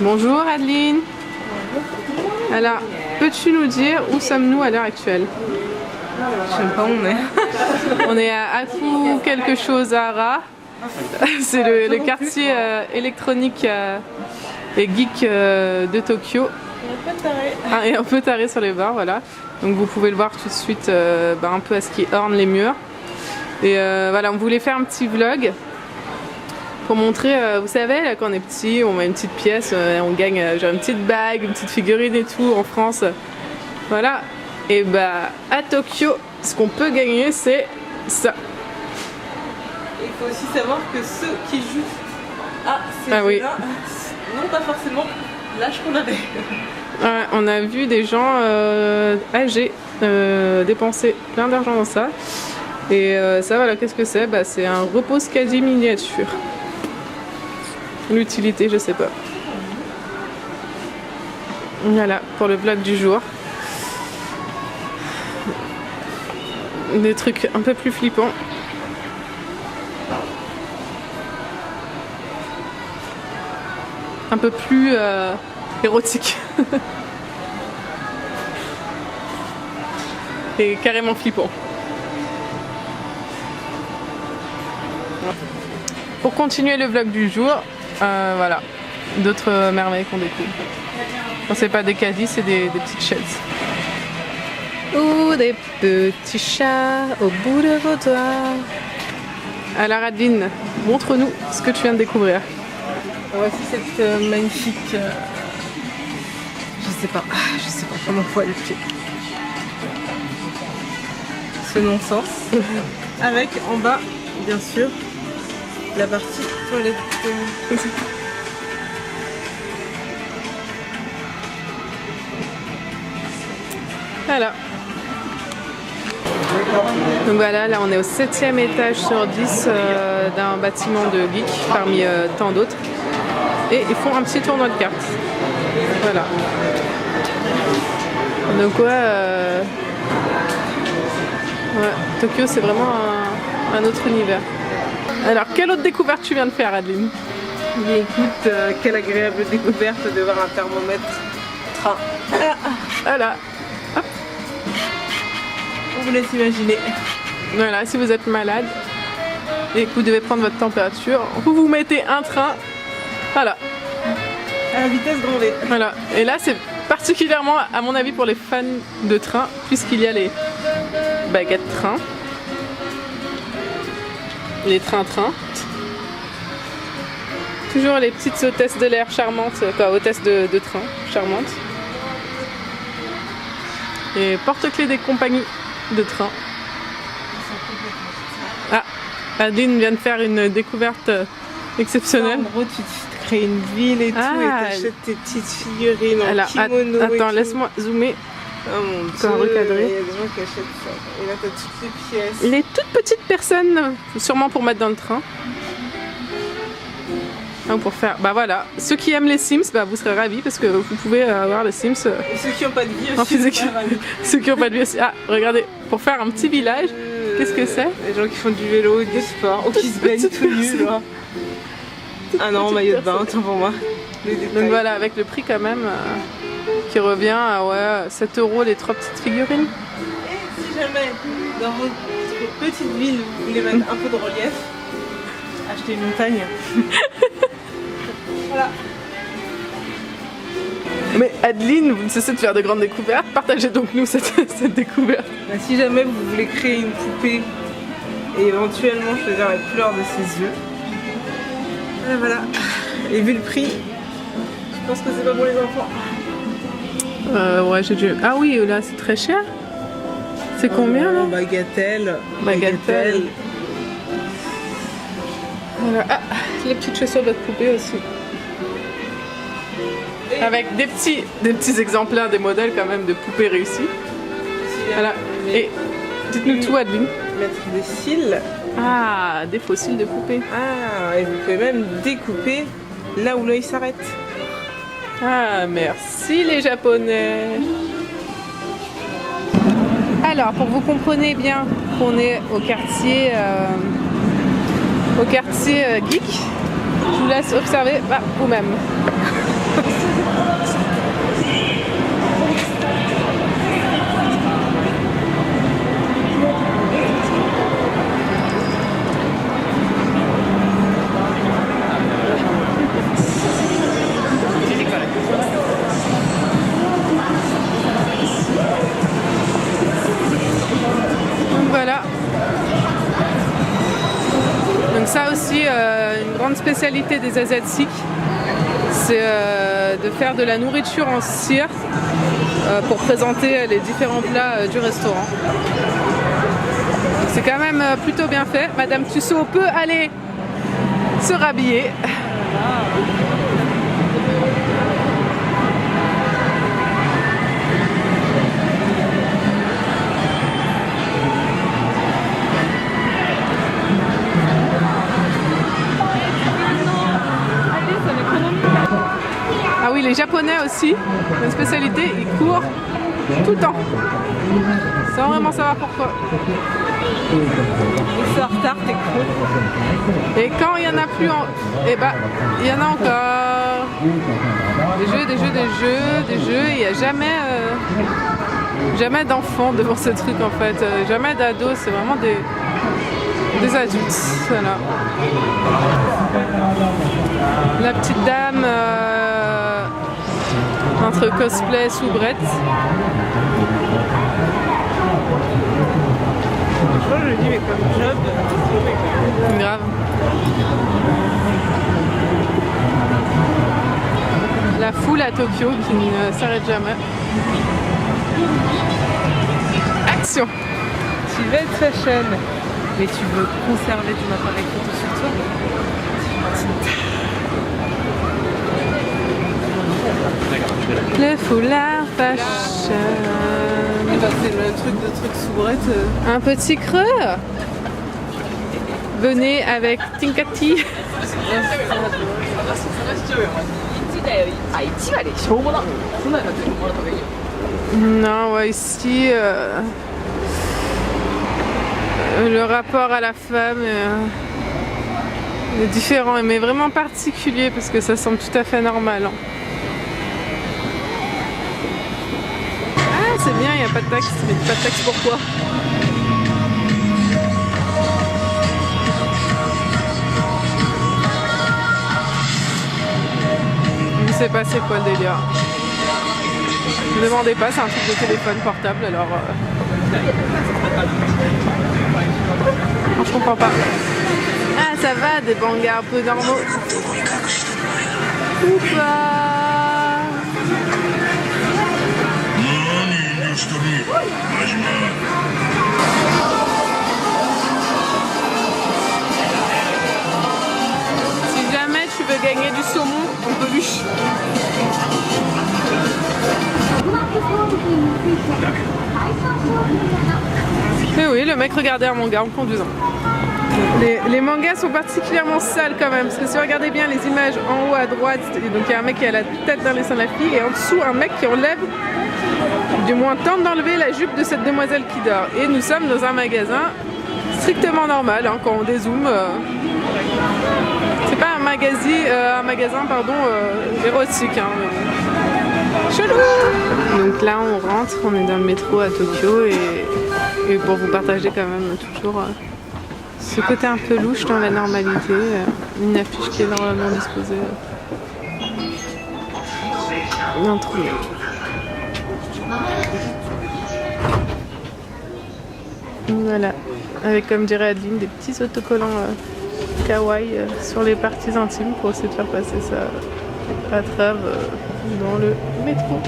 Bonjour Adeline. Alors, peux-tu nous dire où sommes-nous à l'heure actuelle? Je sais pas où on est. On est à Aku quelque chose à Hara. C'est le quartier électronique et geek de Tokyo. Et un peu taré sur les bars, voilà. Donc vous pouvez le voir tout de suite un peu à ce qui orne les murs. Et voilà, on voulait faire un petit vlog pour montrer, vous savez, là, quand on est petit, on met une petite pièce, on gagne genre une petite bague, une petite figurine et tout en France. Voilà. Et bah à Tokyo, ce qu'on peut gagner, c'est ça. Il faut aussi savoir que ceux qui jouent à ces jeux-là n'ont pas forcément l'âge qu'on avait. Ouais, on a vu des gens âgés dépenser plein d'argent dans ça. Et ça, voilà, qu'est-ce que c'est? Bah, c'est un repose-caddie miniature. L'utilité, je sais pas. Voilà, pour le vlog du jour. Des trucs un peu plus flippants. Un peu plus érotique. Et carrément flippant. Pour continuer le vlog du jour, voilà, d'autres merveilles qu'on découvre. Non, c'est pas des caddies, c'est des petites chaises. Ou des petits chats au bout de vos doigts. Alors Adeline, montre-nous ce que tu viens de découvrir. Voici cette magnifique... je sais pas comment on voit le pied. Ce non-sens. Avec en bas, bien sûr, la partie toilette. Voilà. Donc voilà, là on est au 7e étage sur 10 d'un bâtiment de geek parmi tant d'autres. Et ils font un petit tournoi de cartes. Voilà. Donc ouais, Tokyo c'est vraiment un autre univers. Alors quelle autre découverte tu viens de faire Adeline? Mais écoute, quelle agréable découverte de voir un thermomètre train. Voilà. Hop. On vous laisse imaginer. Voilà, si vous êtes malade et que vous devez prendre votre température, vous vous mettez un train. Voilà. À la vitesse grand V. Voilà. Et là, c'est particulièrement, à mon avis, pour les fans de train, puisqu'il y a les baguettes train, les trains-trains, toujours les petites hôtesses de l'air charmantes, quoi, hôtesses de train charmantes, et porte-clés des compagnies de train. Ah, Adeline vient de faire une découverte exceptionnelle. En gros, tu te crées une ville et tout, et t'achètes tes petites figurines en kimono. Attends, laisse-moi zoomer. Oh mon Dieu, recadrer. il y a des gens qui achètent ça. Et là, t'as toutes les pièces. Les toutes petites personnes, sûrement pour mettre dans le train. Donc pour faire, bah voilà, ceux qui aiment les Sims, bah vous serez ravis parce que vous pouvez avoir les Sims. Et ceux qui n'ont pas de vie aussi. En physique. Ceux qui n'ont pas de vie aussi. Ah, regardez, pour faire un petit village, qu'est-ce que c'est? Les gens qui font du vélo, du sport, ou qui se baignent tout nus, là. Ah non, maillot de bain, autant pour moi. Donc voilà, avec le prix quand même qui revient à 7 € les 3 petites figurines. Et si jamais dans votre petite ville vous voulez mettre un peu de relief, achetez une montagne. Voilà. Mais Adeline, vous ne cessez de faire de grandes découvertes, partagez donc nous cette découverte. Bah, si jamais vous voulez créer une poupée et éventuellement choisir la couleur de ses yeux, et voilà. Et vu le prix, je pense que c'est pas pour les enfants. Ouais, j'ai dû... Ah oui, là c'est très cher. C'est combien là? Bagatelle. Voilà. Ah, les petites chaussures de votre poupée aussi. Avec des petits exemplaires, des modèles quand même de poupées réussies. Voilà. Et dites-nous tout Adeline. Mettre des cils. Ah, des faux cils de poupées. Ah, et vous pouvez même découper là où l'œil s'arrête. Ah, merci les Japonais. Alors, pour que vous compreniez bien qu'on est au quartier geek, je vous laisse observer vous-même. Donc ça aussi, une grande spécialité des Asiatiques, c'est de faire de la nourriture en cire pour présenter les différents plats du restaurant. C'est quand même plutôt bien fait. Madame Tussaud peut aller se rhabiller. Ah oui, les Japonais aussi, une spécialité, ils courent tout le temps, sans vraiment savoir pourquoi. Et c'est en retard, t'es con. Et quand il n'y en a plus, eh ben, il y en a encore. Des jeux, il n'y a jamais d'enfants devant ce truc en fait, jamais d'ados, c'est vraiment des adultes. Voilà. La petite dame entre cosplay et soubrette. Je crois que je le dis, mais comme job, Grave. La foule à Tokyo qui ne s'arrête jamais. Action! tu veux être fashion, mais tu veux conserver ton appareil photo sur toi. Le foulard fashion. C'est le truc de truc soubrette. Un petit creux. Venez avec Tinkati. Non, ouais, ici, le rapport à la femme est différent, mais vraiment particulier parce que ça semble tout à fait normal. Hein. Ah, c'est bien, il n'y a pas de taxe. Mais pas de taxe pourquoi? Je ne sais pas c'est quoi le délire. Ne demandez pas, c'est un truc de téléphone portable alors. Non, je comprends pas. Ah, ça va, des bangas un peu normaux. Ou pas. Si jamais tu veux gagner du saumon en peluche. Et oui, le mec regardait un manga en conduisant. Les mangas sont particulièrement sales quand même, parce que si vous regardez bien les images en haut à droite, donc il y a un mec qui a la tête dans les seins de la fille, et en dessous un mec qui enlève, du moins tente d'enlever la jupe de cette demoiselle qui dort. Et nous sommes dans un magasin strictement normal, hein, quand on dézoome. C'est pas un magasin érotique. Hein, mais... Chelou. Donc là on rentre, on est dans le métro à Tokyo et pour vous partager quand même toujours ce côté un peu louche dans la normalité, une affiche qui est normalement disposée bien trouvée. Voilà, avec comme dirait Adeline des petits autocollants kawaii sur les parties intimes pour essayer de faire passer ça à travers dans le métro.